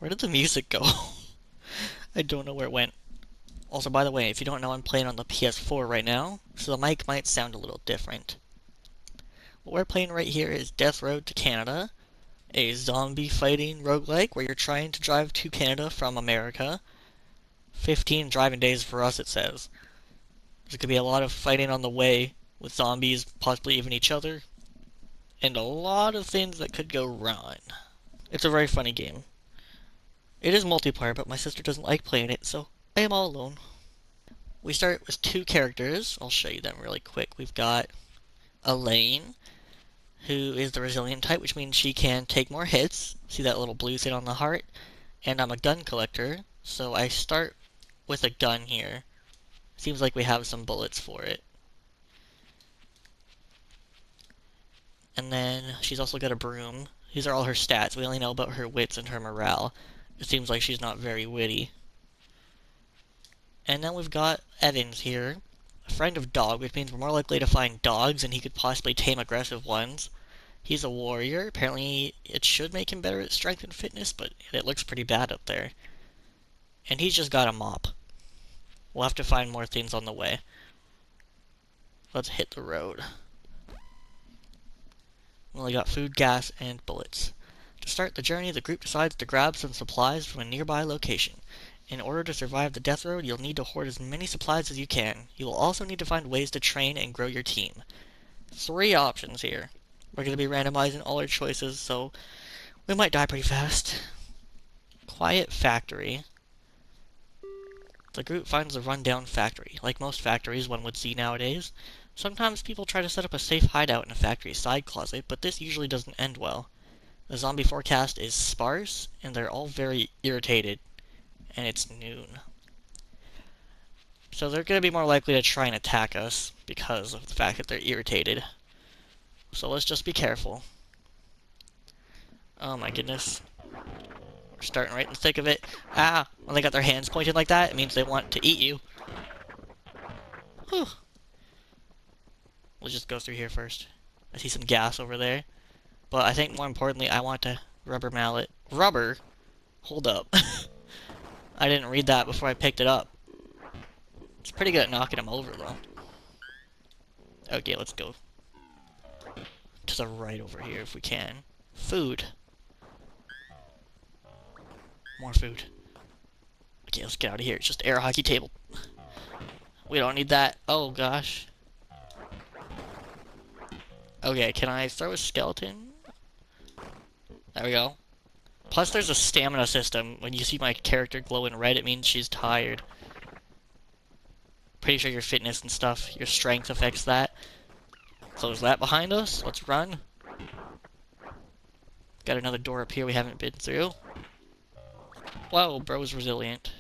Where did the music go? I don't know where it went. Also, by the way, if you don't know, I'm playing on the PS4 right now, so the mic might sound a little different. What we're playing right here is Death Road to Canada, a zombie fighting roguelike where you're trying to drive to Canada from America. 15 driving days for us, it says. There's going to be a lot of fighting on the way with zombies, possibly even each other, and a lot of things that could go wrong. It's a very funny game. It is multiplayer, but my sister doesn't like playing it, so I am all alone. We start with two characters. I'll show you them really quick. We've got Elaine, who is the resilient type, which means she can take more hits. See that little blue thing on the heart? And I'm a gun collector, so I start with a gun here. Seems like we have some bullets for it. And then she's also got a broom. These are all her stats. We only know about her wits and her morale. It seems like she's not very witty. And then we've got Evans here, a friend of dog, which means we're more likely to find dogs and he could possibly tame aggressive ones. He's a warrior. Apparently it should make him better at strength and fitness, but it looks pretty bad up there. And he's just got a mop. We'll have to find more things on the way. Let's hit the road. We only got food, gas, and bullets. To start the journey, the group decides to grab some supplies from a nearby location. In order to survive the death road, you'll need to hoard as many supplies as you can. You will also need to find ways to train and grow your team. 3 options here. We're going to be randomizing all our choices, so we might die pretty fast. Quiet factory. The group finds a rundown factory. Like most factories one would see nowadays, sometimes people try to set up a safe hideout in a factory side closet, but this usually doesn't end well. The zombie forecast is sparse, and they're all very irritated, and it's noon. So they're going to be more likely to try and attack us because of the fact that they're irritated. So let's just be careful. Oh my goodness. We're starting right in the thick of it. Ah! When they got their hands pointed like that, it means they want to eat you. Whew. We'll just go through here first. I see some gas over there. But I think more importantly, I want a rubber mallet. Rubber? Hold up. I didn't read that before I picked it up. It's pretty good at knocking them over, though. Okay, let's go to the right over here if we can. Food. More food. Okay, let's get out of here. It's just air hockey table. We don't need that. Oh, gosh. Okay, can I throw a skeleton? There we go. Plus, there's a stamina system. When you see my character glow in red, it means she's tired. Pretty sure your fitness and stuff, your strength affects that. Close that behind us. Let's run. Got another door up here we haven't been through. Whoa, bro's resilient.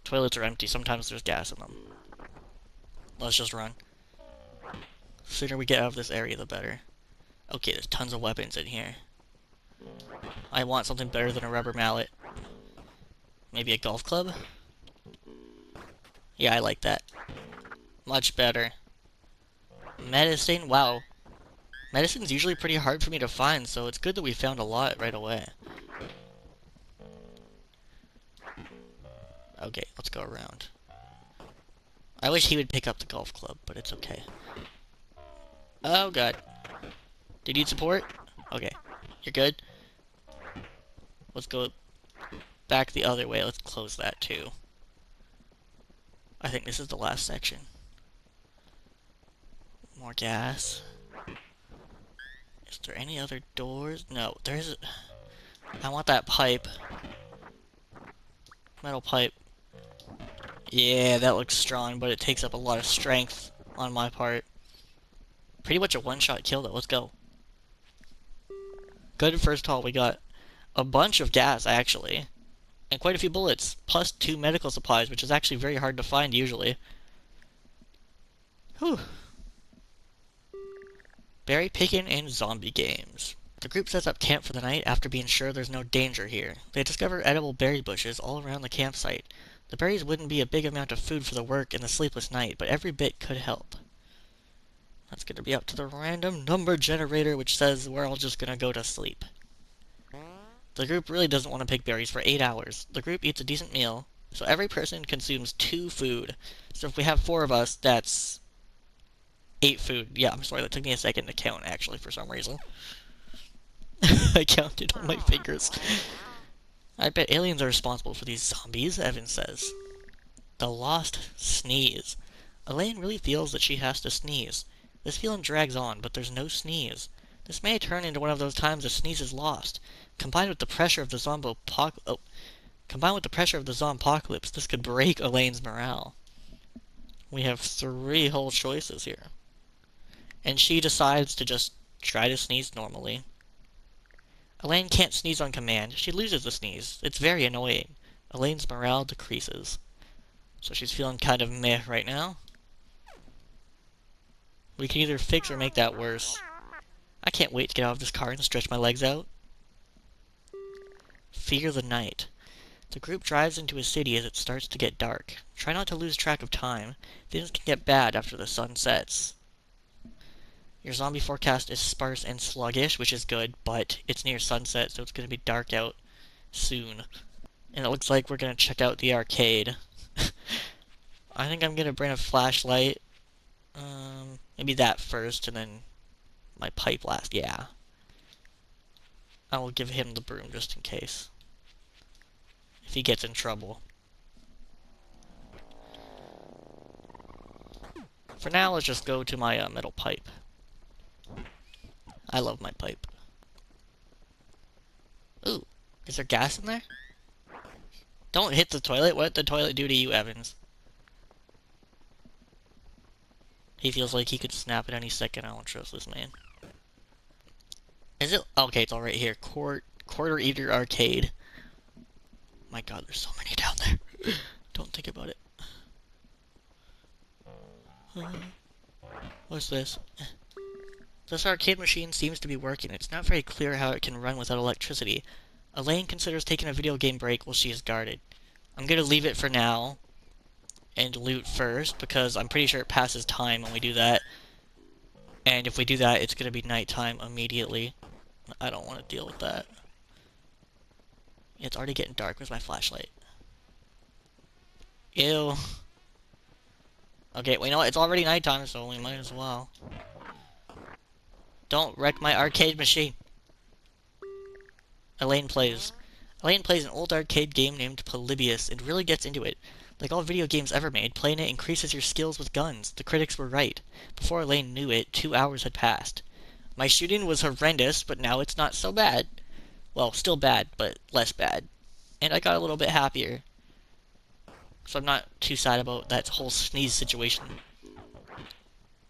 Toilets are empty. Sometimes there's gas in them. Let's just run. The sooner we get out of this area, the better. Okay, there's tons of weapons in here. I want something better than a rubber mallet. Maybe a golf club? Yeah, I like that. Much better. Medicine? Wow. Medicine's usually pretty hard for me to find, so it's good that we found a lot right away. Okay, let's go around. I wish he would pick up the golf club, but it's okay. Oh god. Do you need support? Okay. You're good? Let's go back the other way. Let's close that too. I think this is the last section. More gas. Is there any other doors? No, there's... I want that pipe. Metal pipe. Yeah, that looks strong, but it takes up a lot of strength on my part. Pretty much a one-shot kill, though. Let's go. Good first haul. We got a bunch of gas, actually. And quite a few bullets. Plus 2 medical supplies, which is actually very hard to find, usually. Whew. Berry picking and zombie games. The group sets up camp for the night after being sure there's no danger here. They discover edible berry bushes all around the campsite. The berries wouldn't be a big amount of food for the work and the sleepless night, but every bit could help. That's going to be up to the random number generator, which says we're all just going to go to sleep. The group really doesn't want to pick berries for 8 hours. The group eats a decent meal, so every person consumes 2 food. So if we have 4 of us, that's 8 food. Yeah, I'm sorry, that took me a second to count, actually, for some reason. I counted on my fingers. I bet aliens are responsible for these zombies, Evan says. The lost sneeze. Elaine really feels that she has to sneeze. This feeling drags on, but there's no sneeze. This may turn into one of those times a sneeze is lost. Combined with the pressure of the zompocalypse, this could break Elaine's morale. We have 3 whole choices here. And she decides to just try to sneeze normally. Elaine can't sneeze on command. She loses the sneeze. It's very annoying. Elaine's morale decreases. So she's feeling kind of meh right now. We can either fix or make that worse. I can't wait to get out of this car and stretch my legs out. Fear the night. The group drives into a city as it starts to get dark. Try not to lose track of time. Things can get bad after the sun sets. Your zombie forecast is sparse and sluggish, which is good, but it's near sunset, so it's going to be dark out soon. And it looks like we're going to check out the arcade. I think I'm going to bring a flashlight. Maybe that first, and then my pipe last. Yeah. I will give him the broom just in case. If he gets in trouble. For now, let's just go to my metal pipe. I love my pipe. Ooh, is there gas in there? Don't hit the toilet. What did the toilet do to you, Evans? He feels like he could snap at any second. I don't trust this man. Is it? Okay, it's all right here. Quarter Eater Arcade. My God, there's so many down there. Don't think about it. What's this? This arcade machine seems to be working. It's not very clear how it can run without electricity. Elaine considers taking a video game break while she is guarded. I'm gonna leave it for now and loot first, because I'm pretty sure it passes time when we do that. And if we do that, it's gonna be nighttime immediately. I don't want to deal with that. It's already getting dark. Where's my flashlight? Ew. Okay, well, you know what? It's already nighttime, so we might as well. Don't wreck my arcade machine. Elaine plays. Elaine plays an old arcade game named Polybius and really gets into it. Like all video games ever made, playing it increases your skills with guns. The critics were right. Before Elaine knew it, 2 hours had passed. My shooting was horrendous, but now it's not so bad. Well, still bad, but less bad. And I got a little bit happier. So I'm not too sad about that whole sneeze situation.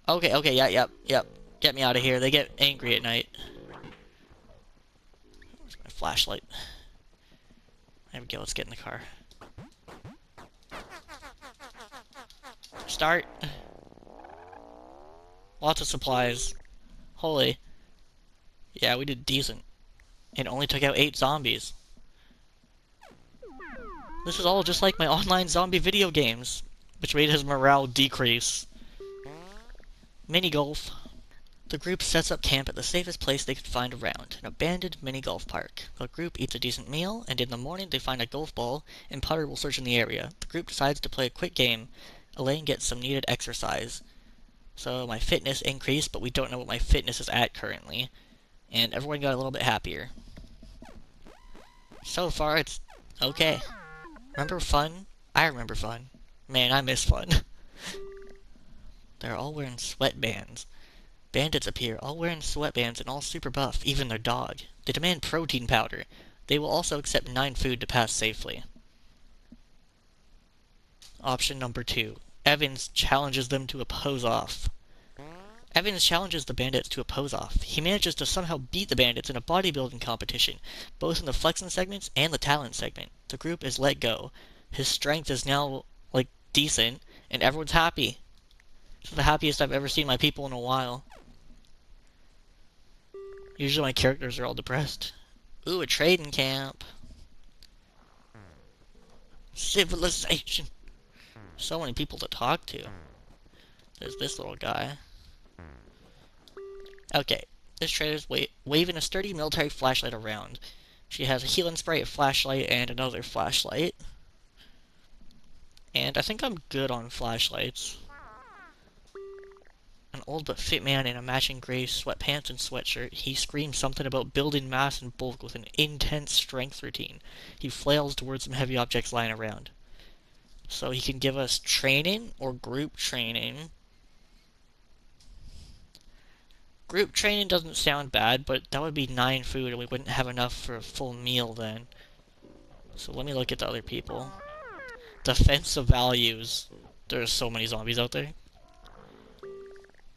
Okay, yep. Get me out of here. They get angry at night. Where's my flashlight? There we go, let's get in the car. Start. Lots of supplies. Holy. Yeah, we did decent. It only took out 8 zombies. This is all just like my online zombie video games, which made his morale decrease. Mini golf. The group sets up camp at the safest place they could find around, an abandoned mini golf park. The group eats a decent meal, and in the morning they find a golf ball, and Potter will search in the area. The group decides to play a quick game. Elaine gets some needed exercise. So my fitness increased, but we don't know what my fitness is at currently. And everyone got a little bit happier. So far, it's okay. Remember fun? I remember fun. Man, I miss fun. They're all wearing sweatbands. Bandits appear, all wearing sweatbands and all super buff, even their dog. They demand protein powder. They will also accept 9 food to pass safely. Option number 2. Evans challenges them to a pose-off. Evans challenges the bandits to a pose-off. He manages to somehow beat the bandits in a bodybuilding competition, both in the flexing segments and the talent segment. The group is let go. His strength is now, like, decent, and everyone's happy. This is the happiest I've ever seen my people in a while. Usually my characters are all depressed. Ooh, a trading camp. Civilization. So many people to talk to. There's this little guy. Okay, this trader's waving a sturdy military flashlight around. She has a healing spray, a flashlight, and another flashlight. And I think I'm good on flashlights. An old but fit man in a matching gray sweatpants and sweatshirt. He screams something about building mass and bulk with an intense strength routine. He flails towards some heavy objects lying around. So he can give us training or group training. Group training doesn't sound bad, but that would be 9 food and we wouldn't have enough for a full meal then. So let me look at the other people. Defensive values. There are so many zombies out there.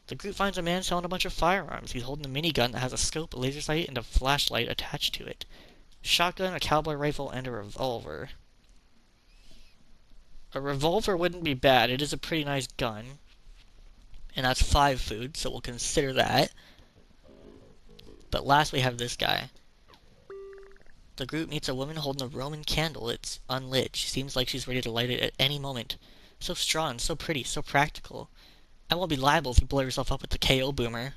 The group finds a man selling a bunch of firearms. He's holding a minigun that has a scope, a laser sight, and a flashlight attached to it. Shotgun, a cowboy rifle, and a revolver. A revolver wouldn't be bad. It is a pretty nice gun. And that's 5 food, so we'll consider that. But last we have this guy. The group meets a woman holding a Roman candle. It's unlit. She seems like she's ready to light it at any moment. So strong, so pretty, so practical. I won't be liable if you blow yourself up with the KO boomer.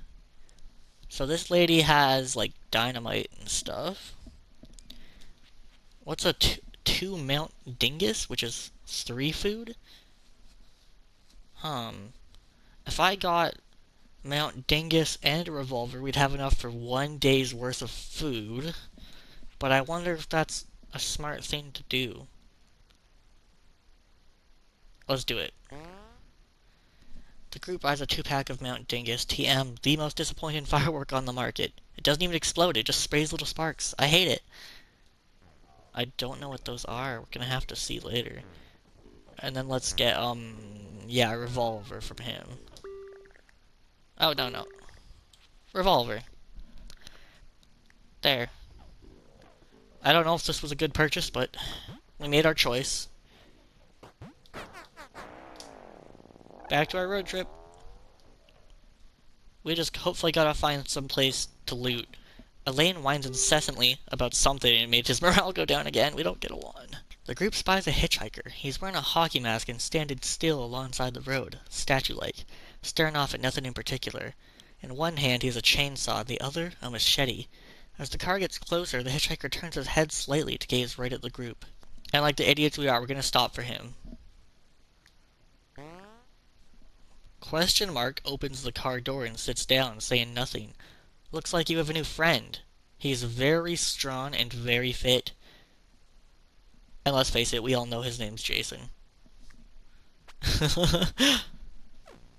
So this lady has, like, dynamite and stuff. What's a 2 Mount Dingus, which is 3 food? If I got Mount Dingus and a revolver, we'd have enough for 1 day's worth of food. But I wonder if that's a smart thing to do. Let's do it. The group buys a 2-pack of Mount Dingus, TM, the most disappointing firework on the market. It doesn't even explode, it just sprays little sparks. I hate it. I don't know what those are. We're gonna have to see later. And then let's get, yeah, a revolver from him. Oh, no. Revolver. There. I don't know if this was a good purchase, but we made our choice. Back to our road trip. We just hopefully gotta find some place to loot. Elaine whines incessantly about something and made his morale go down again. We don't get along. The group spies a hitchhiker. He's wearing a hockey mask and standing still alongside the road, statue-like, staring off at nothing in particular. In one hand he has a chainsaw, the other a machete. As the car gets closer, the hitchhiker turns his head slightly to gaze right at the group. And like the idiots we are, we're gonna stop for him. Question mark opens the car door and sits down, saying nothing. Looks like you have a new friend. He's very strong and very fit. And let's face it, we all know his name's Jason.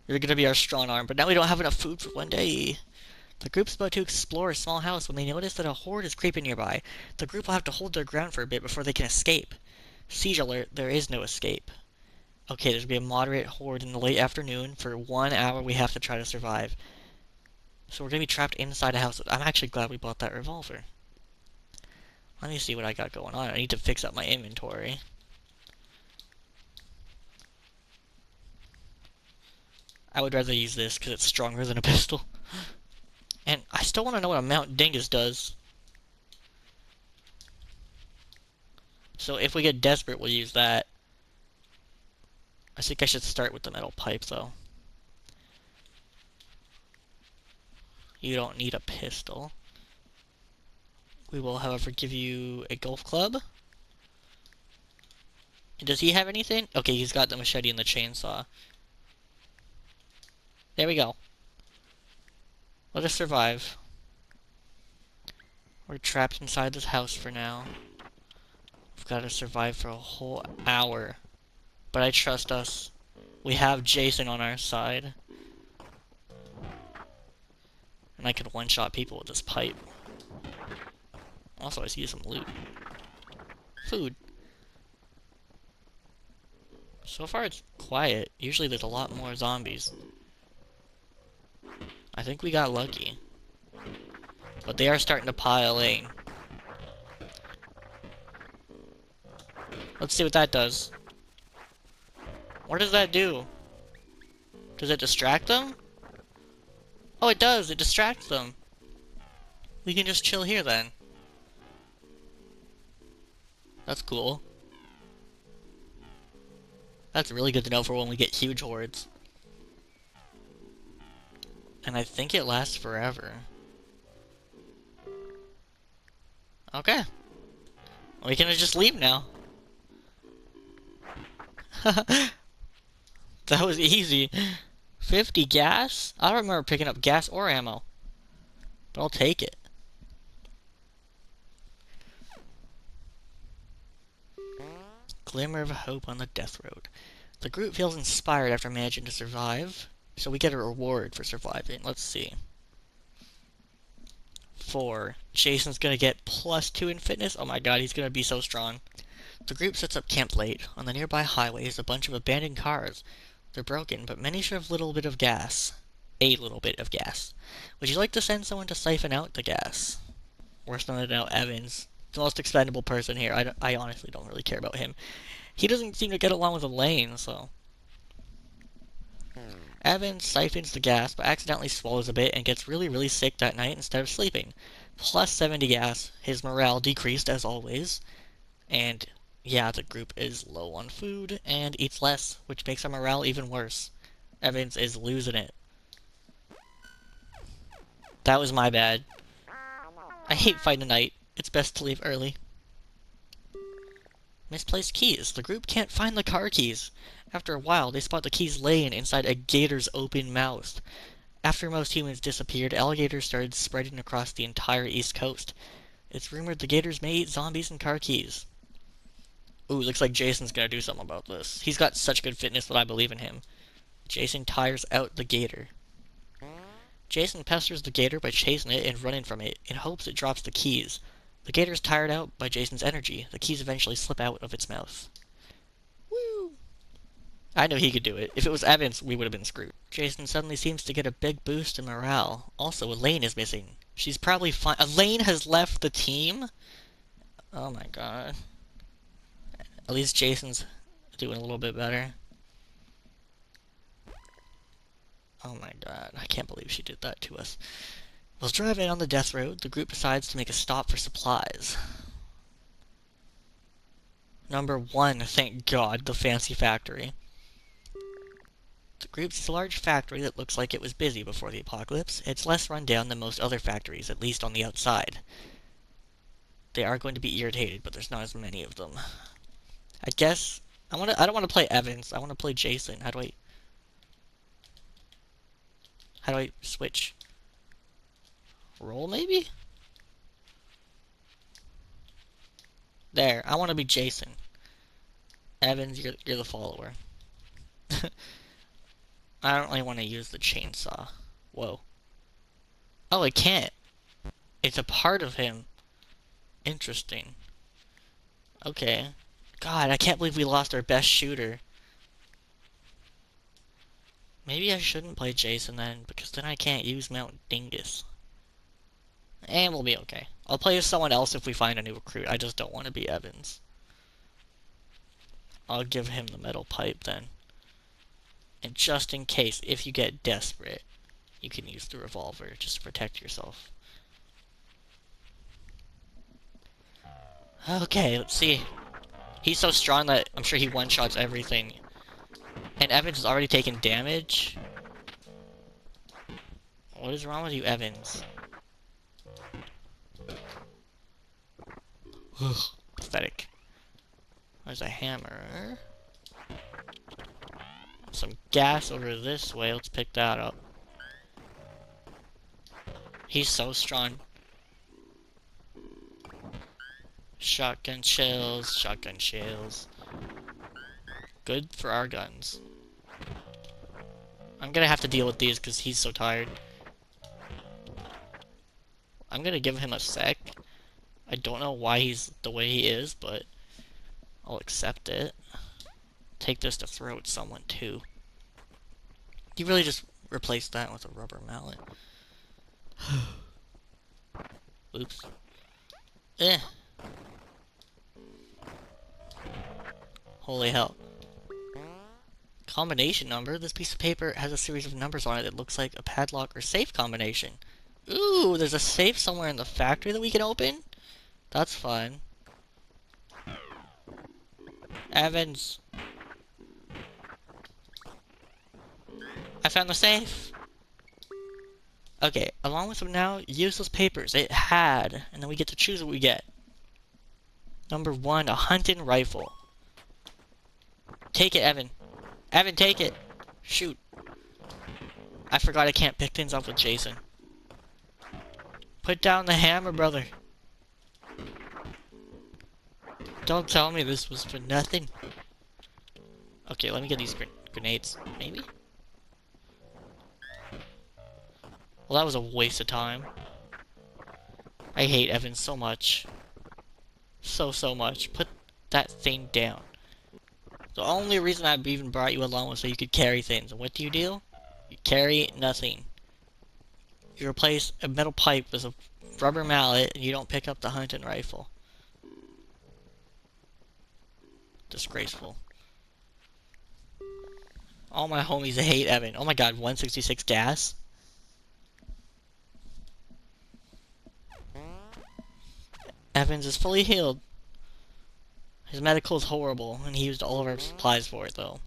You're gonna be our strong arm, but now we don't have enough food for 1 day. The group's about to explore a small house when they notice that a horde is creeping nearby. The group will have to hold their ground for a bit before they can escape. Siege alert, there is no escape. Okay, there's gonna be a moderate horde in the late afternoon. For 1 hour we have to try to survive. So we're gonna be trapped inside a house. I'm actually glad we bought that revolver. Let me see what I got going on. I need to fix up my inventory. I would rather use this because it's stronger than a pistol. And I still want to know what a Mount Dingus does. So if we get desperate, we'll use that. I think I should start with the metal pipe, though. You don't need a pistol. We will, however, give you a golf club. Does he have anything? Okay, he's got the machete and the chainsaw. There we go. Let us survive. We're trapped inside this house for now. We've got to survive for a whole hour. But I trust us. We have Jason on our side. And I could one-shot people with this pipe. Also, I see some loot. Food. So far it's quiet. Usually there's a lot more zombies. I think we got lucky. But they are starting to pile in. Let's see what that does. What does that do? Does it distract them? Oh, it does! It distracts them! We can just chill here then. That's cool. That's really good to know for when we get huge hordes. And I think it lasts forever. Okay. We can just leave now. That was easy. 50 gas? I don't remember picking up gas or ammo. But I'll take it. Glimmer of hope on the death road. The group feels inspired after managing to survive, so we get a reward for surviving. Let's see. 4. Jason's gonna get +2 in fitness. Oh my god, he's gonna be so strong. The group sets up camp late. On the nearby highway is a bunch of abandoned cars. They're broken, but many should have a little bit of gas. A little bit of gas. Would you like to send someone to siphon out the gas? We're sending out Evans. The most expendable person here. I honestly don't really care about him. He doesn't seem to get along with Elaine, so... Evans siphons the gas, but accidentally swallows a bit and gets really sick that night instead of sleeping. +70 gas. His morale decreased as always. And yeah, the group is low on food and eats less, which makes our morale even worse. Evans is losing it. That was my bad. I hate fighting at night. It's best to leave early. Misplaced keys. The group can't find the car keys. After a while, they spot the keys laying inside a gator's open mouth. After most humans disappeared, alligators started spreading across the entire East Coast. It's rumored the gators may eat zombies and car keys. Ooh, looks like Jason's gonna do something about this. He's got such good fitness that I believe in him. Jason tires out the gator. Jason pesters the gator by chasing it and running from it in hopes it drops the keys. The gator is tired out by Jason's energy. The keys eventually slip out of its mouth. Woo! I knew he could do it. If it was Evans, we would have been screwed. Jason suddenly seems to get a big boost in morale. Also, Elaine is missing. She's probably fine. Elaine has left the team? Oh my god. At least Jason's doing a little bit better. Oh my god, I can't believe she did that to us. While driving on the death road, the group decides to make a stop for supplies. Number 1, thank god, the fancy factory. The group sees a large factory that looks like it was busy before the apocalypse. It's less run down than most other factories, at least on the outside. They are going to be irritated, but there's not as many of them. I guess I don't want to play Evans. I want to play Jason. How do I switch? Roll maybe? There. I want to be Jason. Evans, you're the follower. I don't really want to use the chainsaw. Whoa. Oh, I can't. It's a part of him. Interesting. Okay. God, I can't believe we lost our best shooter. Maybe I shouldn't play Jason then, because then I can't use Mount Dingus. And we'll be okay. I'll play as someone else if we find a new recruit. I just don't want to be Evans. I'll give him the metal pipe then. And just in case, if you get desperate, you can use the revolver just to protect yourself. Okay, let's see. He's so strong that I'm sure he one-shots everything. And Evans has already taken damage. What is wrong with you, Evans? Ugh, pathetic. There's a hammer. Some gas over this way. Let's pick that up. He's so strong. Shotgun shells, shotgun shells. Good for our guns. I'm gonna have to deal with these because he's so tired. I'm gonna give him a sec. I don't know why he's the way he is, but I'll accept it. Take this to throw at someone too. You really just replaced that with a rubber mallet. Oops. Eh. Holy hell. Combination number. This piece of paper has a series of numbers on it that looks like a padlock or safe combination. Ooh, there's a safe somewhere in the factory that we can open? That's fun. Evans. I found the safe. Okay, along with some now useless papers it had, and then we get to choose what we get. Number 1, a hunting rifle. Take it, Evan. Evan, take it. Shoot. I forgot I can't pick things up with Jason. Put down the hammer, brother. Don't tell me this was for nothing. Okay, let me get these grenades. Maybe? Well, that was a waste of time. I hate Evan so much. So much. Put that thing down. The only reason I even brought you along was so you could carry things. And what do? You carry nothing. You replace a metal pipe with a rubber mallet, and you don't pick up the hunting rifle. Disgraceful. All my homies hate Evan. Oh my god, 166 gas? Evans is fully healed. His medical is horrible, and he used all of our supplies for it, though.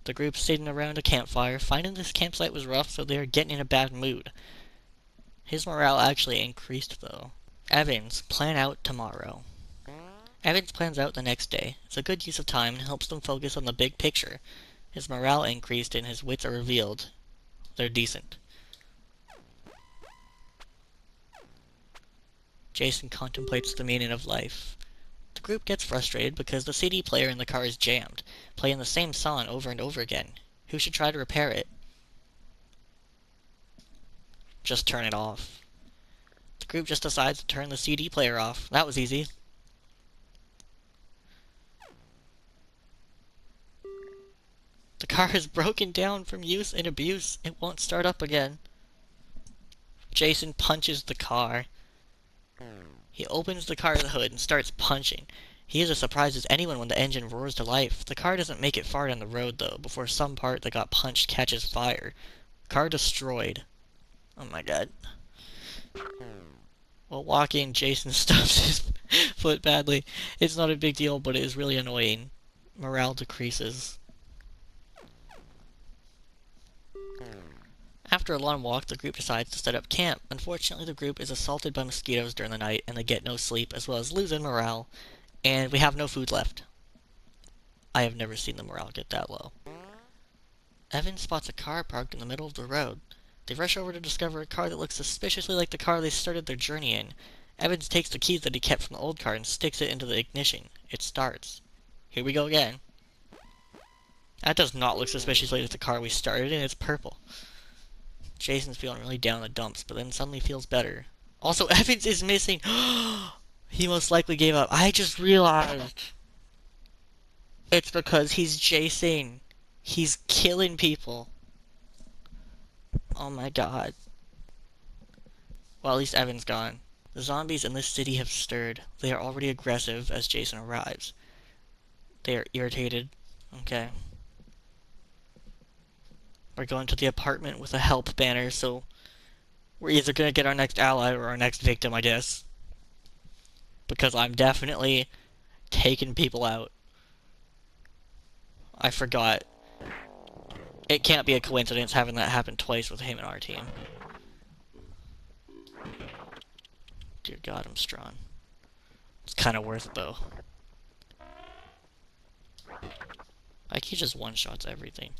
The group stayed around a campfire. Finding this campsite was rough, so they were getting in a bad mood. His morale actually increased, though. Evans, plan out tomorrow. Evans plans out the next day. It's a good use of time and helps them focus on the big picture. His morale increased and his wits are revealed. They're decent. Jason contemplates the meaning of life. The group gets frustrated because the CD player in the car is jammed, playing the same song over and over again. Who should try to repair it? Just turn it off. The group just decides to turn the CD player off. That was easy. The car is broken down from use and abuse. It won't start up again. Jason punches the car. He opens the car's hood and starts punching. He is as surprised as anyone when the engine roars to life. The car doesn't make it far down the road, though, before some part that got punched catches fire. Car destroyed. Oh my god. While walking, Jason stubs his foot badly. It's not a big deal, but it is really annoying. Morale decreases. After a long walk, the group decides to set up camp. Unfortunately, the group is assaulted by mosquitoes during the night, and they get no sleep, as well as losing morale. And we have no food left. I have never seen the morale get that low. Evan spots a car parked in the middle of the road. They rush over to discover a car that looks suspiciously like the car they started their journey in. Evans takes the keys that he kept from the old car and sticks it into the ignition. It starts. Here we go again. That does not look suspiciously like the car we started in. It's purple. Jason's feeling really down in the dumps, but then suddenly feels better. Also, Evans is missing. He most likely gave up. I just realized. It's because he's Jason. He's killing people. Oh my god. Well, at least Evan's gone. The zombies in this city have stirred. They are already aggressive as Jason arrives. They are irritated. Okay. We're going to the apartment with a help banner, so we're either going to get our next ally or our next victim, I guess. Because I'm definitely taking people out. I forgot. It can't be a coincidence having that happen twice with him and our team. Dear God, I'm strong. It's kind of worth it, though. Like, he just one-shots everything.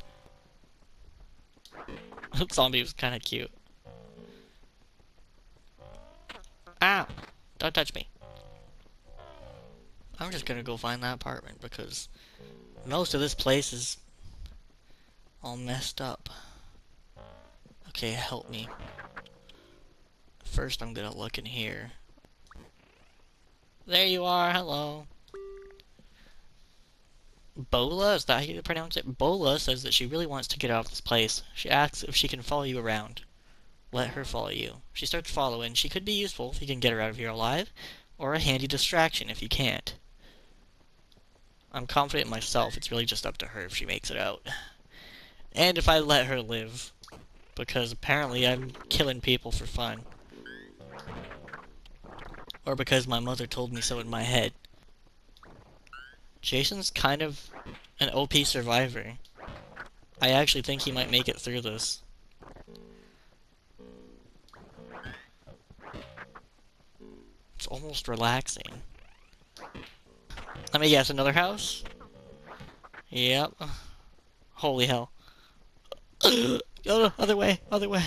Zombie was kind of cute. Ow! Don't touch me. I'm just gonna go find that apartment because most of this place is all messed up. Okay, help me. First, I'm gonna look in here. There you are, hello. Beula, is that how you pronounce it? Beula says that she really wants to get out of this place. She asks if she can follow you around. Let her follow you. She starts following. She could be useful if you can get her out of here alive, or a handy distraction if you can't. I'm confident in myself. It's really just up to her if she makes it out. And if I let her live. Because apparently I'm killing people for fun. Or because my mother told me so in my head. Jason's kind of an OP survivor. I actually think he might make it through this. It's almost relaxing. Let me guess, another house? Yep. Holy hell. Oh, no, other way, other way.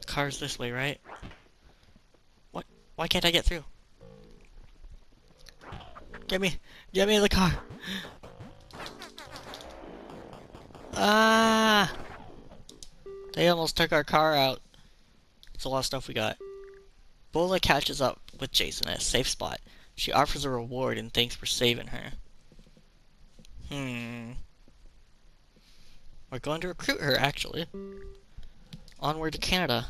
Car's this way, right? What? Why can't I get through? Get me in the car. Ah! They almost took our car out. It's a lot of stuff we got. Beula catches up with Jason at a safe spot. She offers a reward and thanks for saving her. We're going to recruit her, actually. Onward to Canada.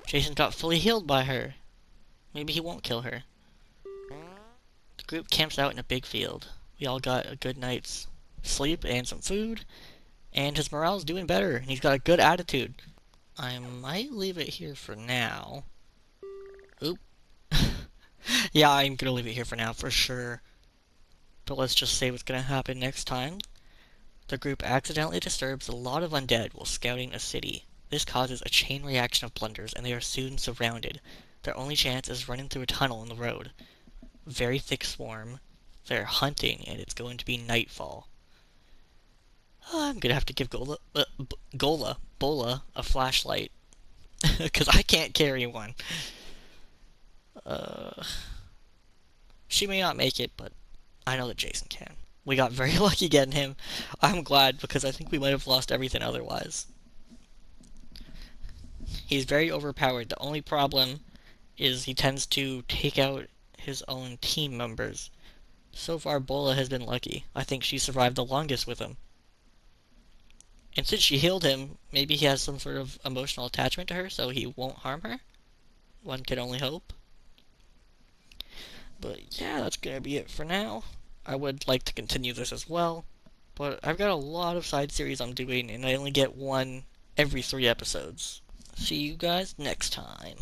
Jason got fully healed by her. Maybe he won't kill her. The group camps out in a big field. We all got a good night's sleep and some food. And his morale's doing better, and he's got a good attitude. I might leave it here for now. Oop. Yeah, I'm gonna leave it here for now, for sure. But let's just say what's gonna happen next time. The group accidentally disturbs a lot of undead while scouting a city. This causes a chain reaction of blunders, and they are soon surrounded. Their only chance is running through a tunnel in the road. Very thick swarm. They're hunting, and it's going to be nightfall. I'm gonna have to give Beula a flashlight. Because I can't carry one. She may not make it, but I know that Jason can. We got very lucky getting him. I'm glad, because I think we might have lost everything otherwise. He's very overpowered. The only problem is he tends to take out his own team members. So far, Beula has been lucky. I think she survived the longest with him. And since she healed him, maybe he has some sort of emotional attachment to her, so he won't harm her? One can only hope. But yeah, that's gonna be it for now. I would like to continue this as well, but I've got a lot of side series I'm doing, and I only get one every 3 episodes. See you guys next time.